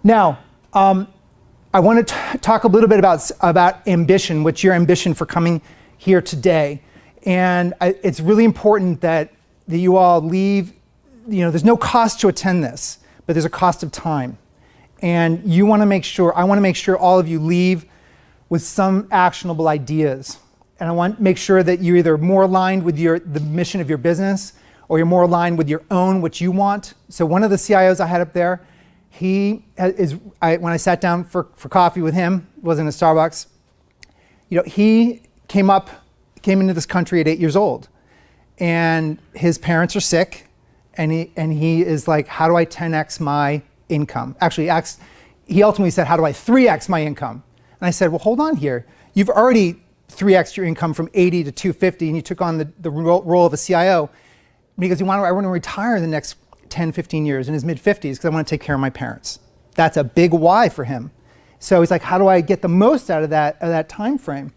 Now, I want to talk a little bit about ambition, what's your ambition for coming here today. And it's really important that you all leave, there's no cost to attend this, but there's a cost of time. And I want to make sure all of you leave with some actionable ideas. And I want to make sure that you're either more aligned with the mission of your business, or you're more aligned with your own, what you want. So one of the CIOs I had up there, when I sat down for coffee with him, it wasn't a Starbucks, he came into this country at 8 years old. And his parents are sick, and he is like, how do I 10x my income? Actually, he ultimately said, how do I 3x my income? And I said, well, hold on here. You've already 3x'd your income from 80 to 250, and you took on the role of a CIO. Because I want to retire in the next 10, 15 years in his mid-50s because I want to take care of my parents. That's a big why for him. So he's like, how do I get the most out of that time frame?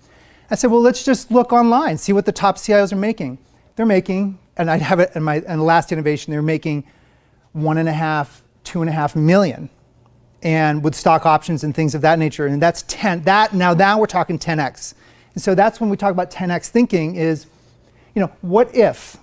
I said, well, let's just look online, see what the top CIOs are making. They're making, and I have it in the last innovation, they're making 1.5, 2.5 million, and with stock options and things of that nature. And that's now we're talking 10x. And so that's when we talk about 10x thinking is, what if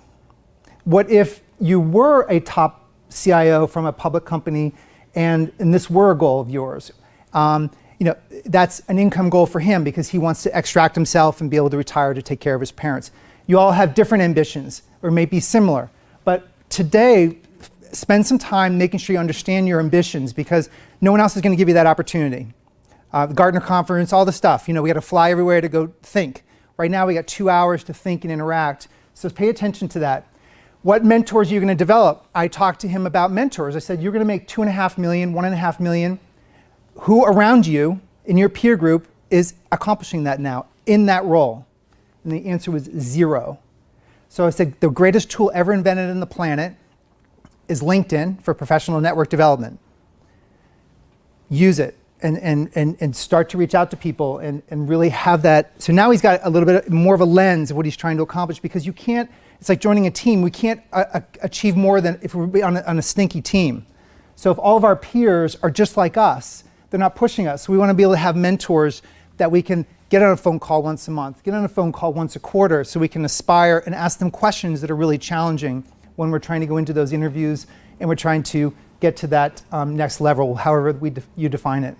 you were a top CIO from a public company and this were a goal of yours? That's an income goal for him because he wants to extract himself and be able to retire to take care of his parents. You all have different ambitions or may be similar, but today, spend some time making sure you understand your ambitions because no one else is going to give you that opportunity. The Gartner conference, all the stuff, we got to fly everywhere to go think. Right now we got 2 hours to think and interact, so pay attention to that. What mentors are you going to develop? I talked to him about mentors. I said, you're going to make 2.5 million, 1.5 million. Who around you in your peer group is accomplishing that now in that role? And the answer was 0. So I said, the greatest tool ever invented on the planet is LinkedIn for professional network development. Use it and start to reach out to people and really have that. So now he's got a little bit more of a lens of what he's trying to accomplish because you can't, it's like joining a team. We can't achieve more than if we're on a stinky team. So if all of our peers are just like us, they're not pushing us. So we want to be able to have mentors that we can get on a phone call once a month, get on a phone call once a quarter so we can aspire and ask them questions that are really challenging when we're trying to go into those interviews and we're trying to get to that next level, however you define it.